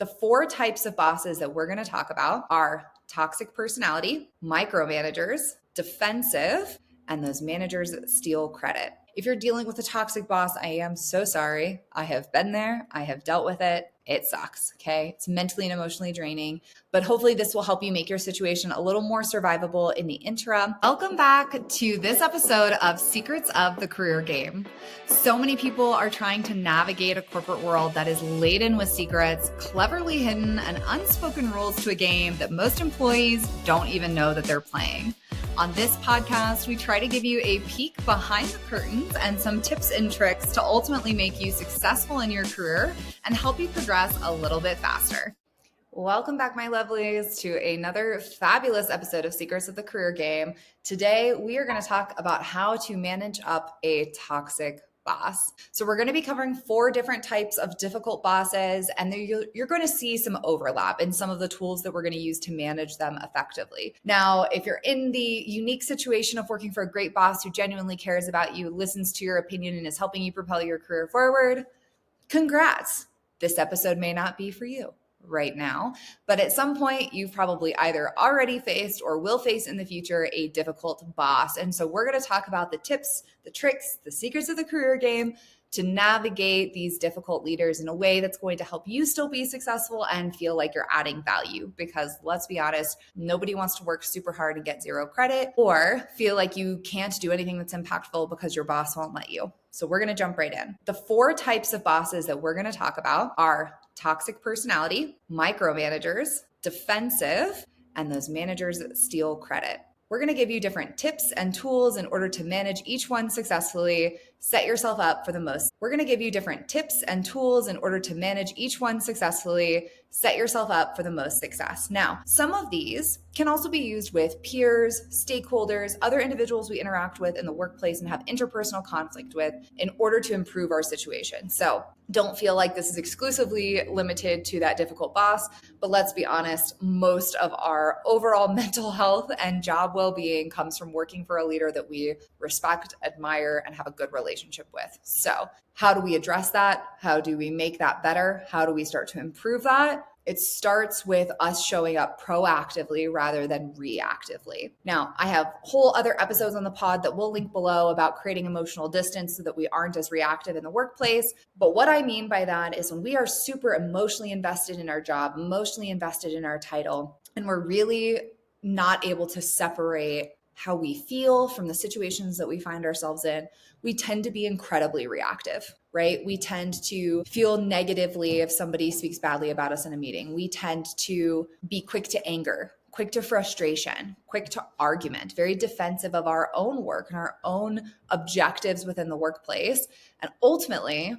The four types of bosses that we're going to talk about are toxic personality, micromanagers, defensive, and those managers that steal credit. If you're dealing with a toxic boss, I am so sorry. I have been there. I have dealt with it. It sucks, okay? It's mentally and emotionally draining, but hopefully this will help you make your situation a little more survivable in the interim. Welcome back to this episode of Secrets of the Career Game. So many people are trying to navigate a corporate world that is laden with secrets, cleverly hidden, and unspoken rules to a game that most employees don't even know that they're playing. On this podcast, we try to give you a peek behind the curtains and some tips and tricks to ultimately make you successful in your career and help you progress a little bit faster. Welcome back, my lovelies, to another fabulous episode of Secrets of the Career Game. Today, we are going to talk about how to manage up a toxic boss. So we're going to be covering four different types of difficult bosses, and you're going to see some overlap in some of the tools that we're going to use to manage them effectively. Now, if you're in the unique situation of working for a great boss who genuinely cares about you, listens to your opinion, and is helping you propel your career forward, congrats. This episode may not be for you right now, but at some point you've probably either already faced or will face in the future a difficult boss. And so we're going to talk about the tips, the tricks, the secrets of the career game to navigate these difficult leaders in a way that's going to help you still be successful and feel like you're adding value. Because let's be honest, nobody wants to work super hard and get zero credit or feel like you can't do anything that's impactful because your boss won't let you. So we're going to jump right in. The four types of bosses that we're going to talk about are toxic personality, micromanagers, defensive, and those managers that steal credit. We're going to give you different tips and tools in order to manage each one successfully, set yourself up for the most. We're going to give you different tips and tools in order to manage each one successfully, set yourself up for the most success. Now, some of these can also be used with peers, stakeholders, other individuals we interact with in the workplace and have interpersonal conflict with in order to improve our situation. So don't feel like this is exclusively limited to that difficult boss, but let's be honest, most of our overall mental health and job well-being comes from working for a leader that we respect, admire, and have a good relationship with. So how do we address that? How do we make that better? How do we start to improve that? It starts with us showing up proactively rather than reactively. Now, I have whole other episodes on the pod that we'll link below about creating emotional distance so that we aren't as reactive in the workplace. But what I mean by that is when we are super emotionally invested in our job, emotionally invested in our title, and we're really not able to separate how we feel from the situations that we find ourselves in, we tend to be incredibly reactive, right? We tend to feel negatively if somebody speaks badly about us in a meeting. We tend to be quick to anger, quick to frustration, quick to argument, very defensive of our own work and our own objectives within the workplace. And ultimately,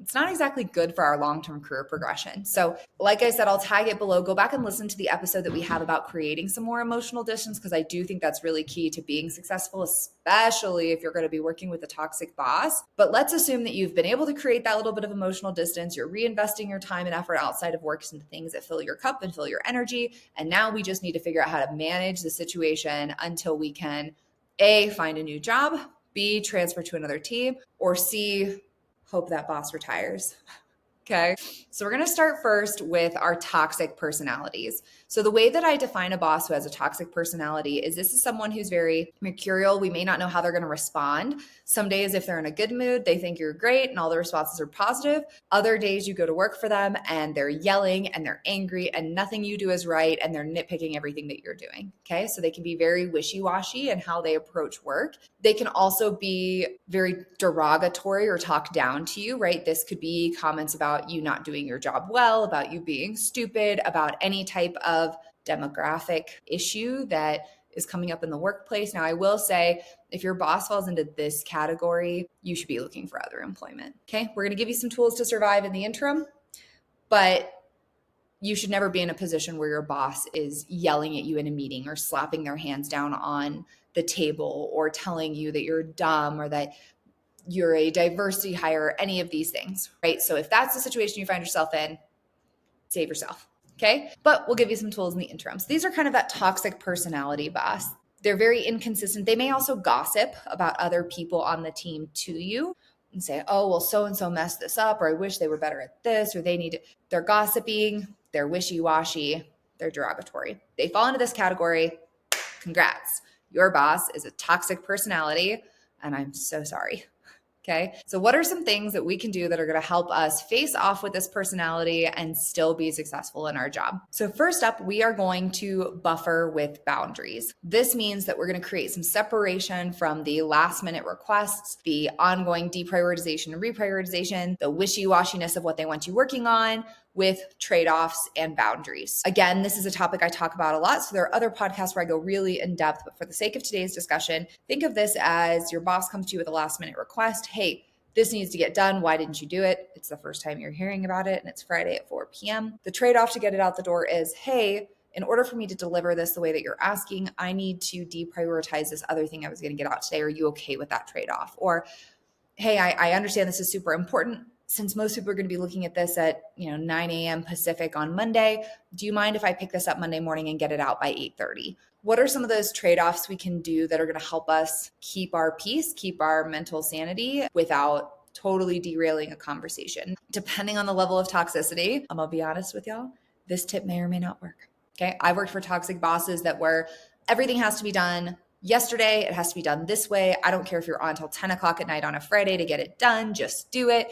it's not exactly good for our long-term career progression. So like I said, I'll tag it below. Go back and listen to the episode that we have about creating some more emotional distance, because I do think that's really key to being successful, especially if you're going to be working with a toxic boss. But let's assume that you've been able to create that little bit of emotional distance. You're reinvesting your time and effort outside of work into things that fill your cup and fill your energy. And now we just need to figure out how to manage the situation until we can A, find a new job, B, transfer to another team, or C, hope that boss retires. Okay. So we're going to start first with our toxic personalities. So the way that I define a boss who has a toxic personality is this is someone who's very mercurial. We may not know how they're going to respond. Some days, if they're in a good mood, they think you're great and all the responses are positive. Other days you go to work for them and they're yelling and they're angry and nothing you do is right and they're nitpicking everything that you're doing. Okay. So they can be very wishy-washy in how they approach work. They can also be very derogatory or talk down to you, right? This could be comments about you not doing your job well, about you being stupid, about any type of demographic issue that is coming up in the workplace. Now, I will say, if your boss falls into this category, you should be looking for other employment. Okay. We're going to give you some tools to survive in the interim, but you should never be in a position where your boss is yelling at you in a meeting or slapping their hands down on the table or telling you that you're dumb or that you're a diversity hire, any of these things, right? So if that's the situation you find yourself in, save yourself, okay? But we'll give you some tools in the interim. So these are kind of that toxic personality boss. They're very inconsistent. They may also gossip about other people on the team to you and say, oh, well, so-and-so messed this up, or I wish they were better at this, or they're gossiping. they're wishy-washy, they're derogatory. They fall into this category. Congrats. Your boss is a toxic personality, and I'm so sorry. Okay. So what are some things that we can do that are going to help us face off with this personality and still be successful in our job? So first up, we are going to buffer with boundaries. This means that we're going to create some separation from the last minute requests, the ongoing deprioritization and reprioritization, the wishy-washiness of what they want you working on, with trade-offs and boundaries. Again, this is a topic I talk about a lot, so there are other podcasts where I go really in depth, but for the sake of today's discussion, think of this as your boss comes to you with a last minute request. Hey, this needs to get done. Why didn't you do it? It's the first time you're hearing about it, and it's Friday at 4 p.m. The trade-off to get it out the door is, hey, in order for me to deliver this the way that you're asking, I need to deprioritize this other thing I was going to get out today. Are you okay with that trade-off? Or, hey, I understand this is super important. Since most people are going to be looking at this at 9 a.m. Pacific on Monday, do you mind if I pick this up Monday morning and get it out by 8:30? What are some of those trade-offs we can do that are going to help us keep our peace, keep our mental sanity without totally derailing a conversation? Depending on the level of toxicity, I'm going to be honest with y'all, this tip may or may not work. Okay. I've worked for toxic bosses that were everything has to be done yesterday. It has to be done this way. I don't care if you're on until 10 o'clock at night on a Friday to get it done. Just do it.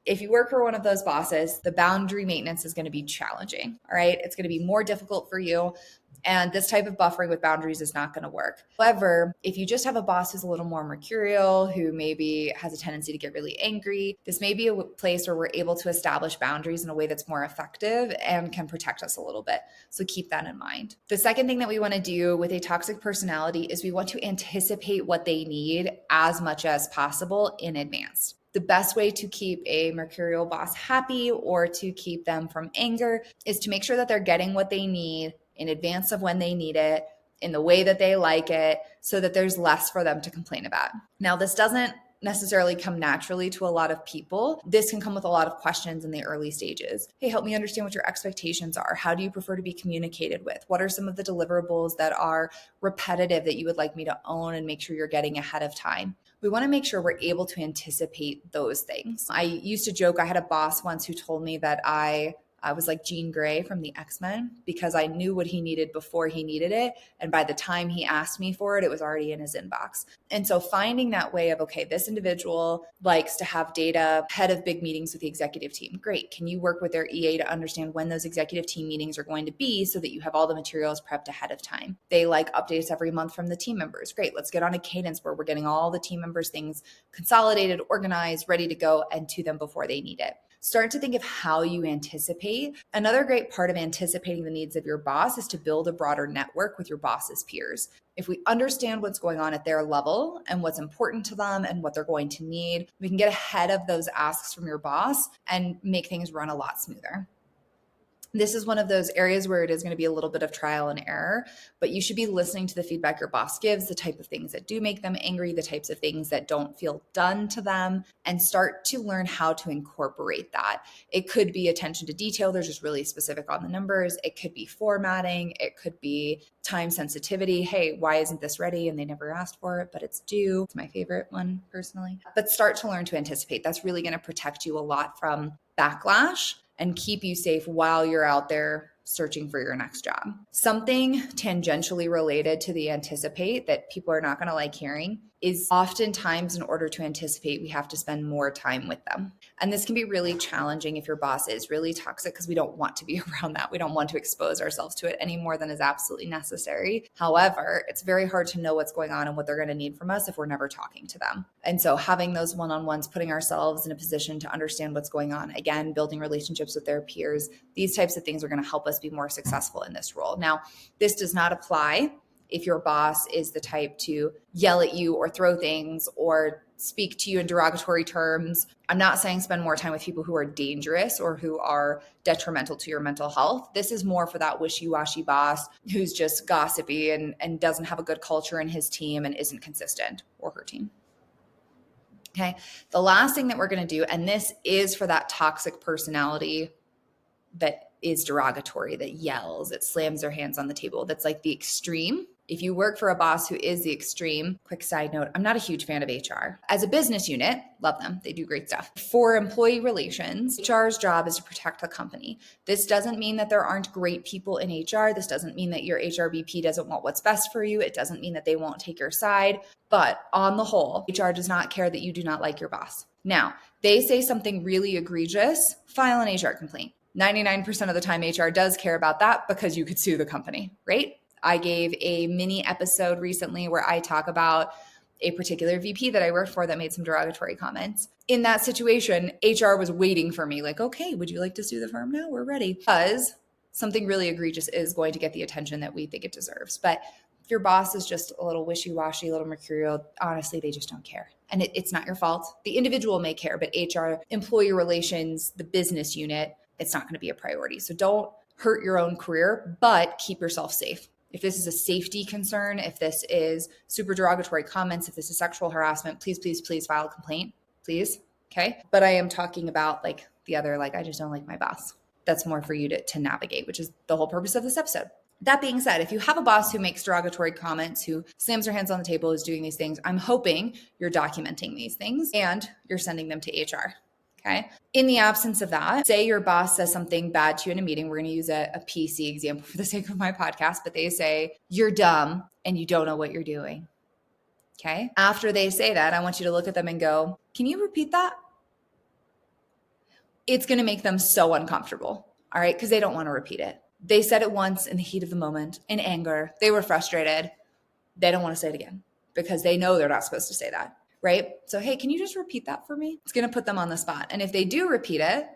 If you work for one of those bosses, the boundary maintenance is going to be challenging. All right. It's going to be more difficult for you. And this type of buffering with boundaries is not going to work. However, if you just have a boss who's a little more mercurial, who maybe has a tendency to get really angry, this may be a place where we're able to establish boundaries in a way that's more effective and can protect us a little bit. So keep that in mind. The second thing that we want to do with a toxic personality is we want to anticipate what they need as much as possible in advance. The best way to keep a mercurial boss happy or to keep them from anger is to make sure that they're getting what they need in advance of when they need it, in the way that they like it, so that there's less for them to complain about. Now, this doesn't necessarily come naturally to a lot of people. This can come with a lot of questions in the early stages. Hey, help me understand what your expectations are. How do you prefer to be communicated with? What are some of the deliverables that are repetitive that you would like me to own and make sure you're getting ahead of time? We want to make sure we're able to anticipate those things. I used to joke, I had a boss once who told me that I was like Jean Grey from the X-Men because I knew what he needed before he needed it. And by the time he asked me for it, it was already in his inbox. And so finding that way of, okay, this individual likes to have data ahead of big meetings with the executive team. Great. Can you work with their EA to understand when those executive team meetings are going to be so that you have all the materials prepped ahead of time? They like updates every month from the team members. Great. Let's get on a cadence where we're getting all the team members' things consolidated, organized, ready to go, and to them before they need it. Start to think of how you anticipate. Another great part of anticipating the needs of your boss is to build a broader network with your boss's peers. If we understand what's going on at their level and what's important to them and what they're going to need, we can get ahead of those asks from your boss and make things run a lot smoother. This is one of those areas where it is going to be a little bit of trial and error, but you should be listening to the feedback your boss gives, the type of things that do make them angry, the types of things that don't feel done to them, and start to learn how to incorporate that. It could be attention to detail. They're just really specific on the numbers. It could be formatting. It could be time sensitivity. Hey, why isn't this ready? And they never asked for it, but it's due. It's my favorite one personally. But start to learn to anticipate. That's really going to protect you a lot from backlash and keep you safe while you're out there searching for your next job. Something tangentially related to the anticipate that people are not going to like hearing is oftentimes in order to anticipate, we have to spend more time with them. And this can be really challenging if your boss is really toxic because we don't want to be around that. We don't want to expose ourselves to it any more than is absolutely necessary. However, it's very hard to know what's going on and what they're going to need from us if we're never talking to them. And so having those one-on-ones, putting ourselves in a position to understand what's going on, again, building relationships with their peers, these types of things are going to help us be more successful in this role. Now, this does not apply if your boss is the type to yell at you or throw things or speak to you in derogatory terms. I'm not saying spend more time with people who are dangerous or who are detrimental to your mental health. This is more for that wishy-washy boss who's just gossipy and doesn't have a good culture in his team and isn't consistent, or her team. Okay. The last thing that we're going to do, and this is for that toxic personality that is derogatory, that yells, that slams their hands on the table, that's like the extreme. If you work for a boss who is the extreme, quick side note, I'm not a huge fan of HR. As a business unit, love them. They do great stuff. For employee relations, HR's job is to protect the company. This doesn't mean that there aren't great people in HR. This doesn't mean that your HRBP doesn't want what's best for you. It doesn't mean that they won't take your side. But on the whole, HR does not care that you do not like your boss. Now, they say something really egregious, file an HR complaint. 99% of the time, HR does care about that because you could sue the company, right? I gave a mini episode recently where I talk about a particular VP that I worked for that made some derogatory comments. In that situation, HR was waiting for me like, okay, would you like to sue the firm now? We're ready. Because something really egregious is going to get the attention that we think it deserves. But if your boss is just a little wishy-washy, a little mercurial, honestly, they just don't care. And it's not your fault. The individual may care, but HR, employee relations, the business unit, it's not going to be a priority. So don't hurt your own career, but keep yourself safe. If this is a safety concern, if this is super derogatory comments, if this is sexual harassment, please, please, please file a complaint, please. Okay. But I am talking about like the other, like, I just don't like my boss. That's more for you to navigate, which is the whole purpose of this episode. That being said, if you have a boss who makes derogatory comments, who slams their hands on the table, is doing these things, I'm hoping you're documenting these things and you're sending them to HR. Okay. In the absence of that, say your boss says something bad to you in a meeting. We're going to use a PC example for the sake of my podcast, but they say, you're dumb and you don't know what you're doing. Okay. After they say that, I want you to look at them and go, can you repeat that? It's going to make them so uncomfortable. All right. Because they don't want to repeat it. They said it once in the heat of the moment, in anger. They were frustrated. They don't want to say it again because they know they're not supposed to say that. Right? So, hey, can you just repeat that for me? It's going to put them on the spot. And if they do repeat it,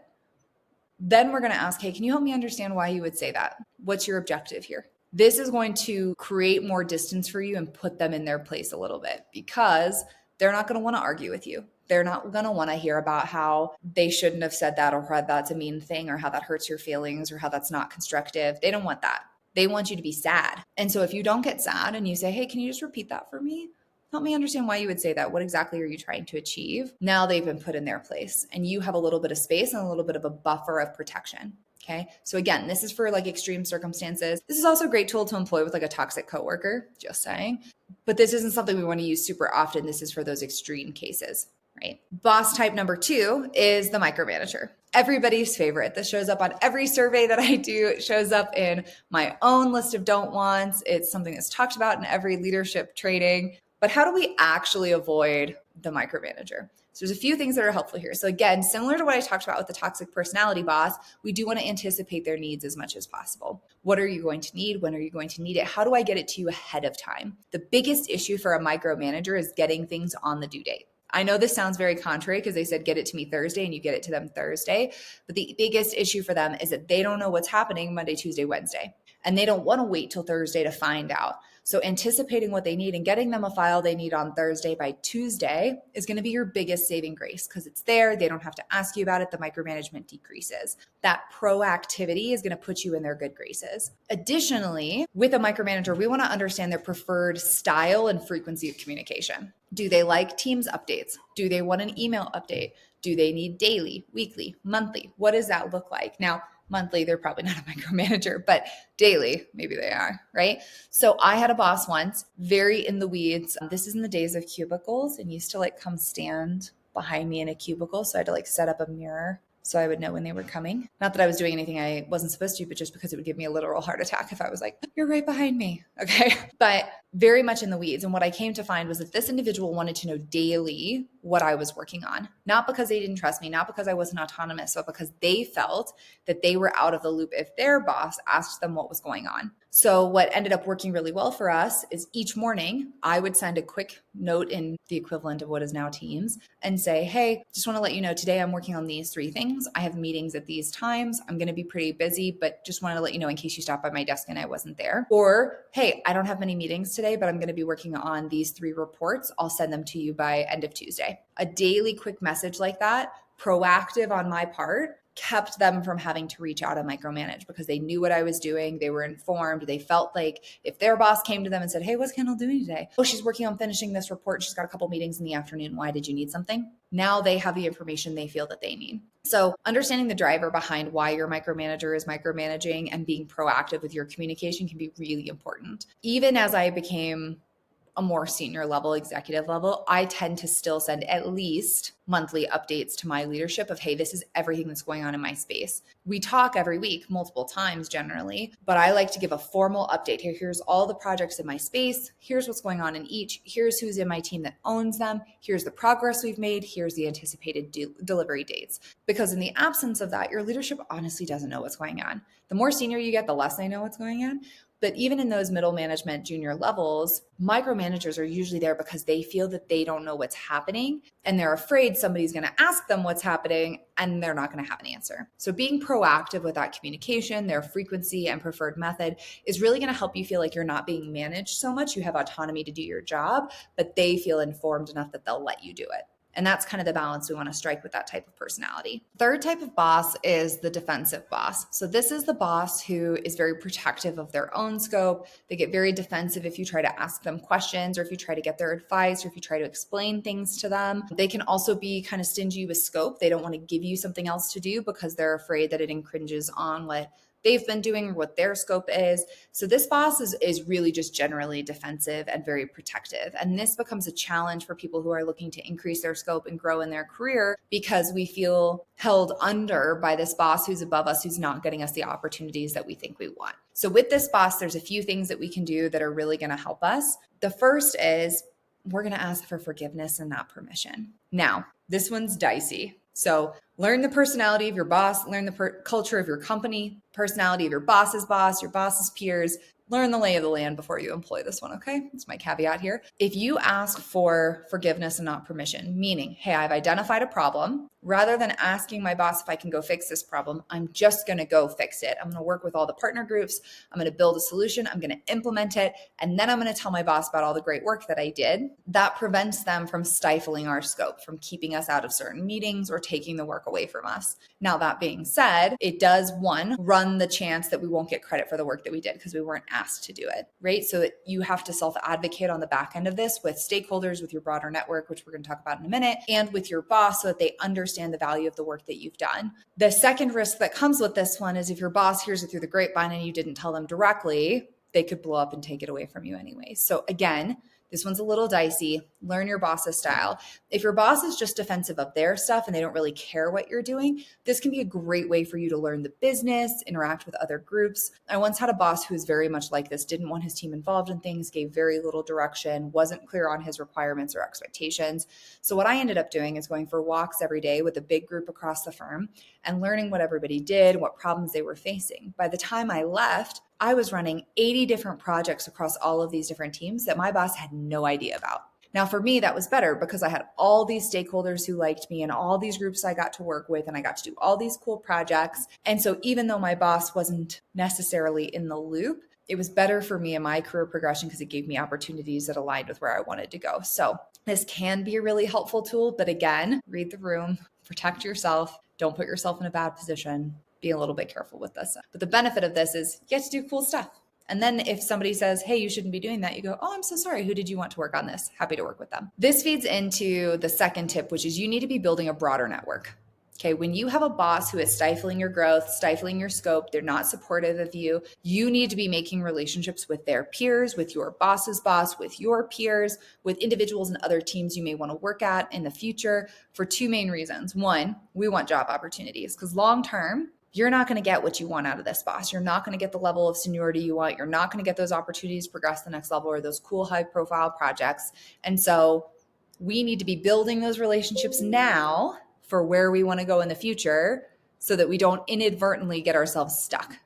then we're going to ask, hey, can you help me understand why you would say that? What's your objective here? This is going to create more distance for you and put them in their place a little bit because they're not going to want to argue with you. They're not going to want to hear about how they shouldn't have said that or how that's a mean thing or how that hurts your feelings or how that's not constructive. They don't want that. They want you to be sad. And so if you don't get sad and you say, hey, can you just repeat that for me? Help me understand why you would say that. What exactly are you trying to achieve? Now they've been put in their place and you have a little bit of space and a little bit of a buffer of protection. Okay. So again, this is for like extreme circumstances. This is also a great tool to employ with like a toxic coworker, just saying. But this isn't something we want to use super often. This is for those extreme cases, right? Boss type number 2 is the micromanager. Everybody's favorite. This shows up on every survey that I do. It shows up in my own list of don't wants. It's something that's talked about in every leadership training. But how do we actually avoid the micromanager? So there's a few things that are helpful here. So again, similar to what I talked about with the toxic personality boss, we do want to anticipate their needs as much as possible. What are you going to need? When are you going to need it? How do I get it to you ahead of time? The biggest issue for a micromanager is getting things on the due date. I know this sounds very contrary because they said get it to me Thursday and you get it to them Thursday. But the biggest issue for them is that they don't know what's happening Monday, Tuesday, Wednesday. And they don't want to wait till Thursday to find out. So anticipating what they need and getting them a file they need on Thursday by Tuesday is going to be your biggest saving grace because it's there. They don't have to ask you about it. The micromanagement decreases. That proactivity is going to put you in their good graces. Additionally, with a micromanager, we want to understand their preferred style and frequency of communication. Do they like Teams updates? Do they want an email update? Do they need daily, weekly, monthly? What does that look like? Now, monthly, they're probably not a micromanager, but daily, maybe they are, right? So I had a boss once, very in the weeds. This is in the days of cubicles and used to like come stand behind me in a cubicle. So I had to like set up a mirror so I would know when they were coming. Not that I was doing anything I wasn't supposed to, but just because it would give me a literal heart attack if I was like, you're right behind me. Okay. But very much in the weeds. And what I came to find was that this individual wanted to know daily what I was working on, not because they didn't trust me, not because I wasn't autonomous, but because they felt that they were out of the loop if their boss asked them what was going on. So what ended up working really well for us is each morning I would send a quick note in the equivalent of what is now Teams and say, hey, just want to let you know today I'm working on these 3 things. I have meetings at these times. I'm going to be pretty busy, but just wanted to let you know in case you stopped by my desk and I wasn't there. Or, hey, I don't have many meetings today, but I'm going to be working on these 3 reports. I'll send them to you by end of Tuesday. A daily quick message like that, proactive on my part, kept them from having to reach out and micromanage because they knew what I was doing. They were informed. They felt like if their boss came to them and said, hey, what's Kendall doing today? Oh, she's working on finishing this report. She's got a couple meetings in the afternoon. Why did you need something? Now they have the information they feel that they need. So understanding the driver behind why your micromanager is micromanaging and being proactive with your communication can be really important. Even as I became a more senior level, executive level, I tend to still send at least monthly updates to my leadership of, hey, this is everything that's going on in my space. We talk every week, multiple times generally, but I like to give a formal update. Here's all the projects in my space. Here's what's going on in each. Here's who's in my team that owns them. Here's the progress we've made. Here's the anticipated delivery dates. Because in the absence of that, your leadership honestly doesn't know what's going on. The more senior you get, the less they know what's going on. But even in those middle management, junior levels, micromanagers are usually there because they feel that they don't know what's happening and they're afraid somebody's going to ask them what's happening and they're not going to have an answer. So being proactive with that communication, their frequency and preferred method is really going to help you feel like you're not being managed so much. You have autonomy to do your job, but they feel informed enough that they'll let you do it. And that's kind of the balance we want to strike with that type of personality. Third type of boss is the defensive boss. So this is the boss who is very protective of their own scope. They get very defensive if you try to ask them questions or if you try to get their advice or if you try to explain things to them. They can also be kind of stingy with scope. They don't want to give you something else to do because they're afraid that it infringes on what they've been doing or what their scope is. So this boss is really just generally defensive and very protective. And this becomes a challenge for people who are looking to increase their scope and grow in their career because we feel held under by this boss who's above us, who's not getting us the opportunities that we think we want. So with this boss, there's a few things that we can do that are really going to help us. The first is we're going to ask for forgiveness and not permission. Now, this one's dicey. So learn the personality of your boss, learn the culture of your company, personality of your boss's boss, your boss's peers. Learn the lay of the land before you employ this one, okay? That's my caveat here. If you ask for forgiveness and not permission, meaning, hey, I've identified a problem, rather than asking my boss if I can go fix this problem, I'm just going to go fix it. I'm going to work with all the partner groups. I'm going to build a solution. I'm going to implement it. And then I'm going to tell my boss about all the great work that I did. That prevents them from stifling our scope, from keeping us out of certain meetings or taking the work away from us. Now, that being said, it does, one, run the chance that we won't get credit for the work that we did because we weren't asked to do it, right? So you have to self-advocate on the back end of this with stakeholders, with your broader network, which we're going to talk about in a minute, and with your boss so that they understand the value of the work that you've done. The second risk that comes with this one is if your boss hears it through the grapevine and you didn't tell them directly, they could blow up and take it away from you anyway. So again, this one's a little dicey. Learn your boss's style. If your boss is just defensive of their stuff and they don't really care what you're doing, this can be a great way for you to learn the business, interact with other groups. I once had a boss who was very much like this, didn't want his team involved in things, gave very little direction, wasn't clear on his requirements or expectations. So what I ended up doing is going for walks every day with a big group across the firm and learning what everybody did, what problems they were facing. By the time I left, I was running 80 different projects across all of these different teams that my boss had no idea about. Now, for me, that was better because I had all these stakeholders who liked me and all these groups I got to work with, and I got to do all these cool projects. And so even though my boss wasn't necessarily in the loop, it was better for me in my career progression because it gave me opportunities that aligned with where I wanted to go. So this can be a really helpful tool. But again, read the room, protect yourself, don't put yourself in a bad position. Be a little bit careful with this. But the benefit of this is you get to do cool stuff. And then if somebody says, hey, you shouldn't be doing that, you go, oh, I'm so sorry. Who did you want to work on this? Happy to work with them. This feeds into the second tip, which is you need to be building a broader network. Okay, when you have a boss who is stifling your growth, stifling your scope, they're not supportive of you, you need to be making relationships with their peers, with your boss's boss, with your peers, with individuals and other teams you may want to work at in the future for two main reasons. One, we want job opportunities because long term, you're not going to get what you want out of this boss. You're not going to get the level of seniority you want. You're not going to get those opportunities to progress to the next level or those cool high profile projects. And so we need to be building those relationships now for where we want to go in the future so that we don't inadvertently get ourselves stuck.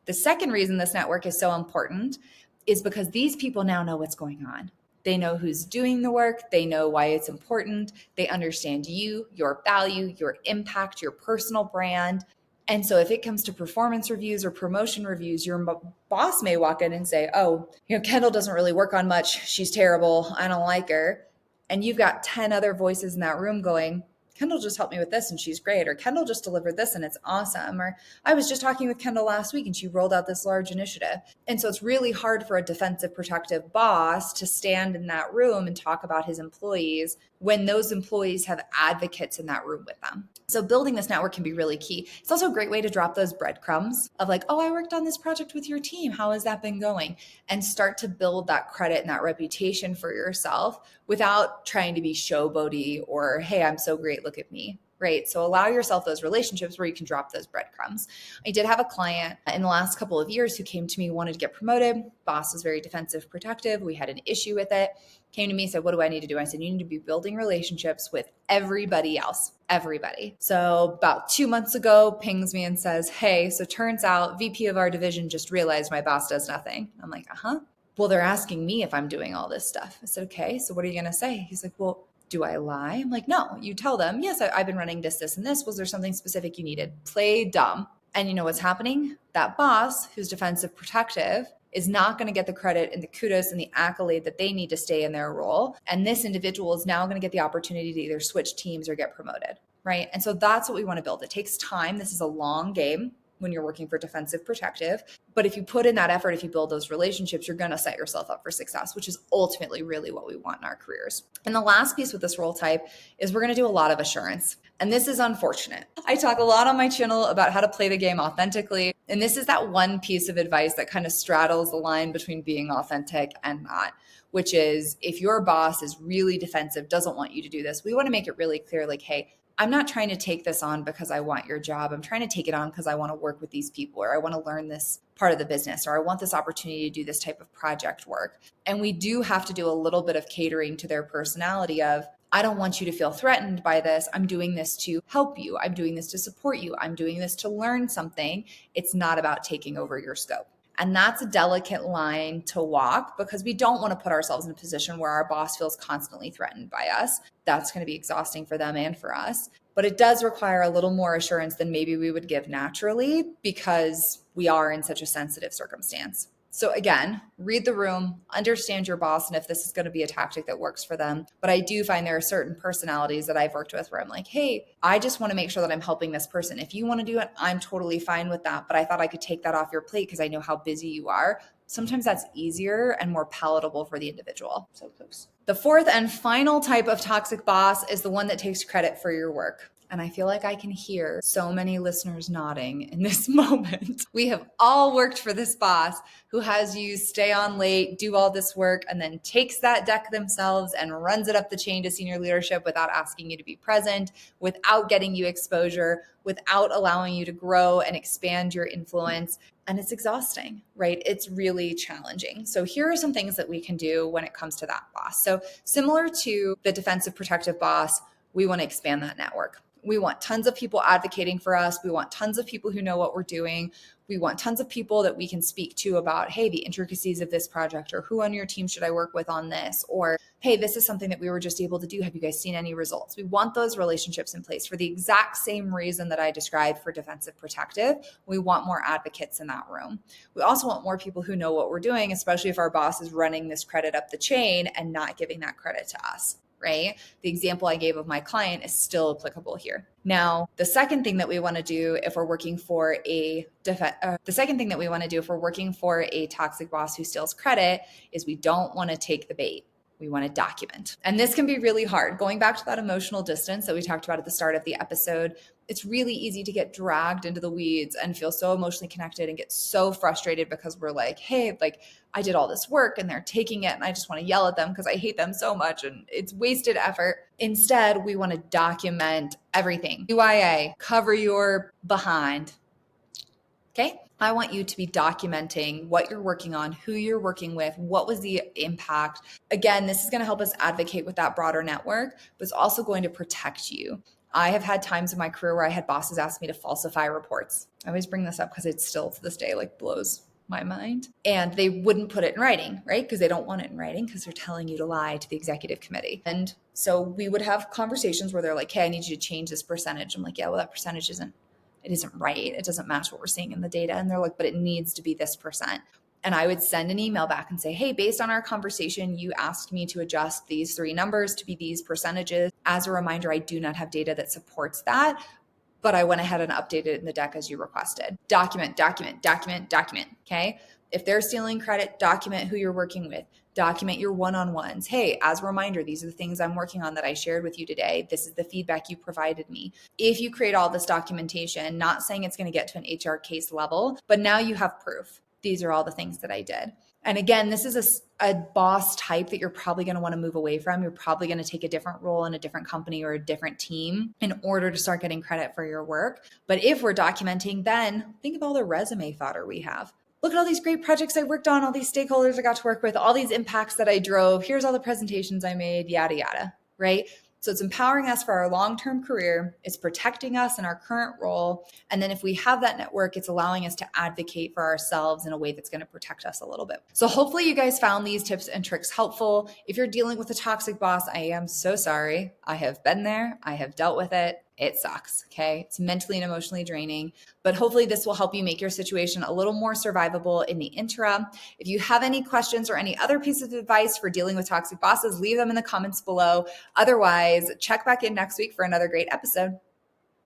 The second reason this network is so important is because these people now know what's going on. They know who's doing the work. They know why it's important. They understand you, your value, your impact, your personal brand. And so if it comes to performance reviews or promotion reviews, your boss may walk in and say, oh, Kendall doesn't really work on much. She's terrible. I don't like her. And you've got 10 other voices in that room going, Kendall just helped me with this and she's great, or Kendall just delivered this and it's awesome, or I was just talking with Kendall last week and she rolled out this large initiative. And so it's really hard for a defensive, protective boss to stand in that room and talk about his employees when those employees have advocates in that room with them. So building this network can be really key. It's also a great way to drop those breadcrumbs of like, oh, I worked on this project with your team. How has that been going? And start to build that credit and that reputation for yourself without trying to be showboaty or, hey, I'm so great, look at me. Right. So allow yourself those relationships where you can drop those breadcrumbs. I did have a client in the last couple of years who came to me, wanted to get promoted. Boss was very defensive, protective. We had an issue with it. Came to me, said, what do I need to do? I said, you need to be building relationships with everybody else, everybody. So about 2 months ago, pings me and says, hey, so turns out VP of our division just realized my boss does nothing. I'm like, well, they're asking me if I'm doing all this stuff. I said, okay, so what are you going to say? He's like, well, do I lie? I'm like, no, you tell them, yes, I've been running this, and this. Was there something specific you needed? Play dumb. And you know what's happening? That boss who's defensive, protective is not going to get the credit and the kudos and the accolade that they need to stay in their role. And this individual is now going to get the opportunity to either switch teams or get promoted, right? And so that's what we want to build. It takes time. This is a long game when you're working for defensive, protective. But if you put in that effort, if you build those relationships, you're going to set yourself up for success, which is ultimately really what we want in our careers. And the last piece with this role type is we're going to do a lot of assurance. And this is unfortunate. I talk a lot on my channel about how to play the game authentically. And this is that one piece of advice that kind of straddles the line between being authentic and not, which is if your boss is really defensive, doesn't want you to do this, we want to make it really clear, like, hey, I'm not trying to take this on because I want your job. I'm trying to take it on because I want to work with these people, or I want to learn this part of the business, or I want this opportunity to do this type of project work. And we do have to do a little bit of catering to their personality of, I don't want you to feel threatened by this. I'm doing this to help you. I'm doing this to support you. I'm doing this to learn something. It's not about taking over your scope. And that's a delicate line to walk because we don't want to put ourselves in a position where our boss feels constantly threatened by us. That's going to be exhausting for them and for us. But it does require a little more assurance than maybe we would give naturally because we are in such a sensitive circumstance. So again, read the room, understand your boss, and if this is going to be a tactic that works for them. But I do find there are certain personalities that I've worked with where I'm like, hey, I just want to make sure that I'm helping this person. If you want to do it, I'm totally fine with that. But I thought I could take that off your plate because I know how busy you are. Sometimes that's easier and more palatable for the individual. So close. The fourth and final type of toxic boss is the one that takes credit for your work. And I feel like I can hear so many listeners nodding in this moment. We have all worked for this boss who has you stay on late, do all this work, and then takes that deck themselves and runs it up the chain to senior leadership without asking you to be present, without getting you exposure, without allowing you to grow and expand your influence. And it's exhausting, right? It's really challenging. So here are some things that we can do when it comes to that boss. So similar to the defensive protective boss, we want to expand that network. We want tons of people advocating for us. We want tons of people who know what we're doing. We want tons of people that we can speak to about, hey, the intricacies of this project, or who on your team should I work with on this? Or, hey, this is something that we were just able to do. Have you guys seen any results? We want those relationships in place for the exact same reason that I described for defensive protective. We want more advocates in that room. We also want more people who know what we're doing, especially if our boss is running this credit up the chain and not giving that credit to us. Right? The example I gave of my client is still applicable here. Now, the second thing that we want to do if we're working for a toxic boss who steals credit is we don't want to take the bait. We want to document. And this can be really hard. Going back to that emotional distance that we talked about at the start of the episode, it's really easy to get dragged into the weeds and feel so emotionally connected and get so frustrated because we're like, hey, like I did all this work and they're taking it and I just want to yell at them because I hate them so much and it's wasted effort. Instead, we want to document everything. UIA, cover your behind. Okay? I want you to be documenting what you're working on, who you're working with, what was the impact. Again, this is going to help us advocate with that broader network, but it's also going to protect you. I have had times in my career where I had bosses ask me to falsify reports. I always bring this up because it still to this day like blows my mind. And they wouldn't put it in writing, right? Because they don't want it in writing because they're telling you to lie to the executive committee. And so we would have conversations where they're like, hey, I need you to change this percentage. I'm like, yeah, well, that percentage isn't right. It doesn't match what we're seeing in the data. And they're like, but it needs to be this percent. And I would send an email back and say, hey, based on our conversation, you asked me to adjust these 3 numbers to be these percentages. As a reminder, I do not have data that supports that, but I went ahead and updated it in the deck as you requested. Document, document, document, document. Okay. If they're stealing credit, document who you're working with. Document your one-on-ones. Hey, as a reminder, these are the things I'm working on that I shared with you today. This is the feedback you provided me. If you create all this documentation, not saying it's going to get to an HR case level, but now you have proof. These are all the things that I did. And again, this is a boss type that you're probably going to want to move away from. You're probably going to take a different role in a different company or a different team in order to start getting credit for your work. But if we're documenting, then think of all the resume fodder we have. Look at all these great projects I worked on, all these stakeholders I got to work with, all these impacts that I drove. Here's all the presentations I made, yada, yada, right? So it's empowering us for our long-term career. It's protecting us in our current role. And then if we have that network, it's allowing us to advocate for ourselves in a way that's going to protect us a little bit. So hopefully you guys found these tips and tricks helpful. If you're dealing with a toxic boss, I am so sorry. I have been there. I have dealt with it. It sucks, okay? It's mentally and emotionally draining, but hopefully this will help you make your situation a little more survivable in the interim. If you have any questions or any other pieces of advice for dealing with toxic bosses, leave them in the comments below. Otherwise, check back in next week for another great episode.